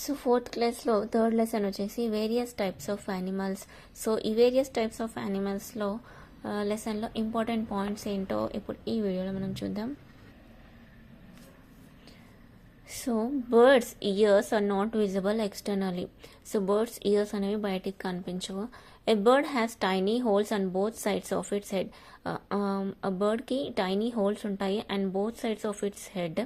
So fourth క్లాస్లో third lesson వచ్చేసి various types of animals. So ఈ వేరియస్ టైప్స్ ఆఫ్ యానిమల్స్లో లెసన్లో ఇంపార్టెంట్ పాయింట్స్ ఏంటో ఇప్పుడు ఈ వీడియోలో మనం చూద్దాం. So birds ears are not visible externally. So birds ears అనేవి బయటికి కనిపించవు. A bird has tiny holes on both sides of its head. బర్డ్కి టైనీ హోల్స్ ఉంటాయి and both sides of its head.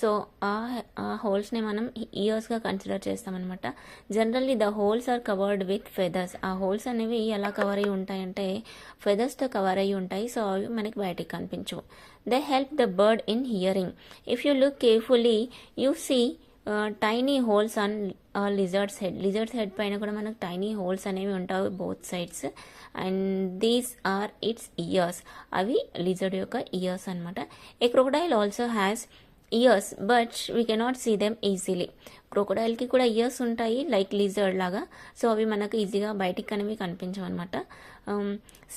So ఆ హోల్స్ని మనం ఇయర్స్గా కన్సిడర్ చేస్తామన్నమాట. Generally the holes are covered with feathers. ఆ హోల్స్ అనేవి ఎలా కవర్ అయ్యి ఉంటాయంటే ఫెదర్స్తో కవర్ అయ్యి ఉంటాయి. సో అవి మనకి బయటికి కనిపించవు. They help the bird in hearing. If you look carefully you see tiny holes on lizard's head. Lizard's head పైన కూడా మనకు టైనీ హోల్స్ అనేవి ఉంటాయి both sides. And these are its ears. అవి లిజర్డ్ యొక్క ఇయర్స్ అనమాట. A crocodile also has ears but we cannot see them easily. క్రొకడైల్కి కూడా ఇయర్స్ ఉంటాయి లైక్ లిజర్డ్ లాగా. సో అవి మనకు ఈజీగా బయటికి అనేవి కనిపించవు అనమాట.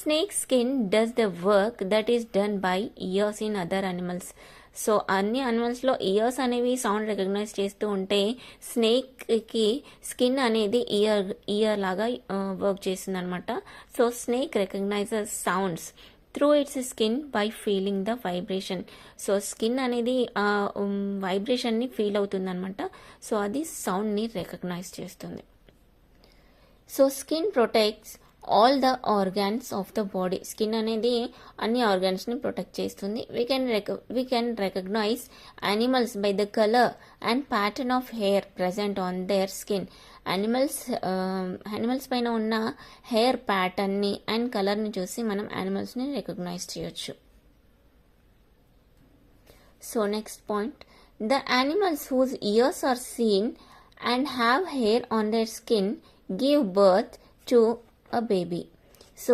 Snake skin does the work that is done by ears in other animals. So అన్ని అనిమల్స్లో ఇయర్స్ అనేవి సౌండ్ రికగ్నైజ్ చేస్తూ ఉంటే స్నేక్కి స్కిన్ అనేది ఇయర్ లాగా వర్క్ చేస్తుంది అనమాట. So snake recognises sounds through its skin by feeling the vibration. So skin అనేది వైబ్రేషన్ని ఫీల్ అవుతుంది అనమాట. సో అది సౌండ్ని రికగ్నైజ్ చేస్తుంది. So skin protects all the organs of the body. Skin అనేది అన్ని ఆర్గాన్స్ని ప్రొటెక్ట్ చేస్తుంది. We can recognise animals by the colour and pattern of hair present on their skin. Animals పైన ఉన్న హెయిర్ ప్యాటర్న్ని అండ్ కలర్ని చూసి మనం యానిమల్స్ని రికగ్నైజ్ చేయొచ్చు. So next point, the animals whose ears are seen and have hair on their skin give birth to a baby. So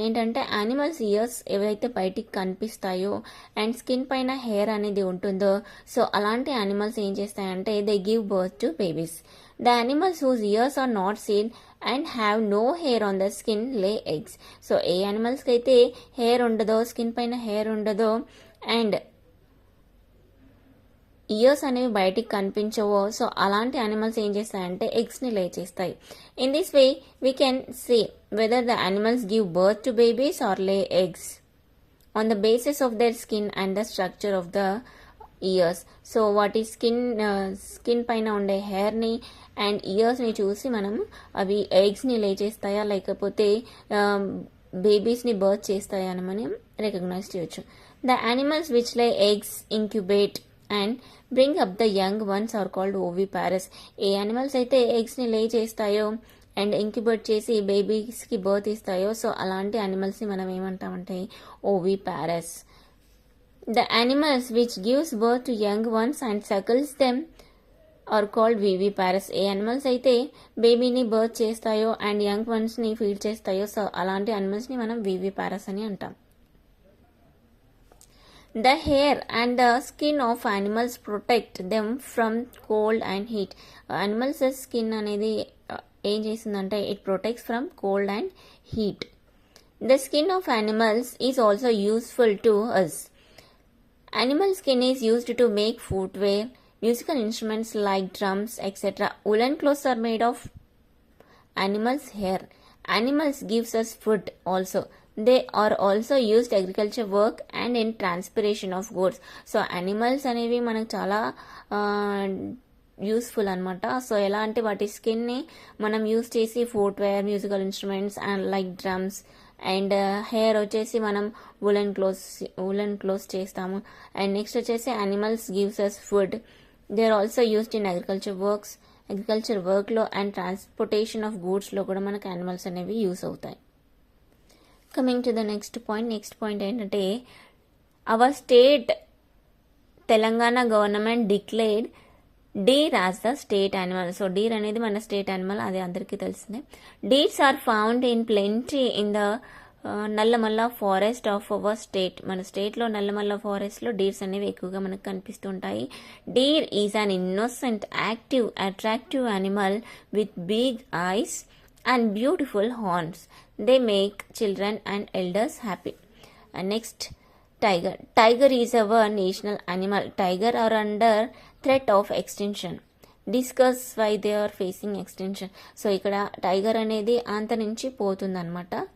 ఏంటంటే animals ears ఏవైతే బయటికి కనిపిస్తాయో అండ్ స్కిన్ పైన హెయిర్ అనేది ఉంటుందో సో అలాంటి యానిమల్స్ ఏం చేస్తాయంటే they give birth to babies. The animals whose ears are not seen and have no hair on the skin lay eggs. So ఏ యానిమల్స్కి అయితే హెయిర్ ఉండదో, స్కిన్ పైన హెయిర్ ఉండదో అండ్ ఇయర్స్ అనేవి బయటికి కనిపించవో సో అలాంటి యానిమల్స్ ఏం చేస్తాయంటే ఎగ్స్ని లే చేస్తాయి. In this way we can say whether the animals give birth to babies or lay eggs on the basis of their skin and the structure of the ears. So వాటి skin పైన ఉండే హెయిర్ని and ఇయర్స్ని చూసి మనం అవి ఎగ్స్ని లే చేస్తాయా లేకపోతే బేబీస్ని బర్త్ చేస్తాయా అని మనం రికగ్నైజ్ చేయొచ్చు. The animals which lay eggs incubate and bring up the young ones are called oviparous. ఏ యానిమల్స్ అయితే ఎగ్స్ని లే చేస్తాయో అండ్ ఇంక్యుబేట్ చేసి బేబీస్కి బర్త్ ఇస్తాయో సో అలాంటి యానిమల్స్ని మనం ఏమంటామంటే oviparous. The animals which gives birth to young ones and suckles them are called viviparous. ఏ యానిమల్స్ అయితే బేబీని బర్త్ చేస్తాయో అండ్ యంగ్ వన్స్ని ఫీడ్ చేస్తాయో సో అలాంటి యానిమల్స్ని మనం వివిపారస్ అని అంటాం. The hair and the skin of animals protect them from cold and heat. Animals skin అనేది ఏం చేస్తుందంటే it protects from cold and heat. The skin of animals is also useful to us. Animal skin is used to make footwear, musical instruments like drums, etc. Woolen clothes are made of animals' hair. Animals gives us food also. They are also used agriculture work and in transportation of goods. So animals అనేవి మనకు చాలా useful అనమాట. So ఎలా అంటే వాటి స్కిన్ని మనం use చేసి footwear, musical instruments and like drums and hair వచ్చేసి మనం ఉలెన్ క్లోత్స్ చేస్తాము. అండ్ నెక్స్ట్ వచ్చేసి animals gives us food. They are also used in agriculture వర్క్లో అండ్ ట్రాన్స్పోర్టేషన్ ఆఫ్ గూడ్స్లో కూడా మనకు యానిమల్స్ అనేవి యూస్ అవుతాయి. Coming to the next point ఏంటంటే our state Telangana government declared deer as the state animal. So deer అనేది మన state animal, అది అందరికీ తెలిసిందే. Deers are found in plenty in the Nallamala forest of our state. మన స్టేట్లో నల్లమల్ల ఫారెస్ట్లో డీర్స్ అనేవి ఎక్కువగా మనకు కనిపిస్తుంటాయి. Deer is an innocent, active, attractive animal with big eyes and beautiful horns. They make children and elders happy. And next, tiger. Tiger is our national animal. Tiger are under threat of extinction. Discuss why they are facing extension. So ఇక్కడ tiger అనేది అంతరించి పోతుందన్నమాట.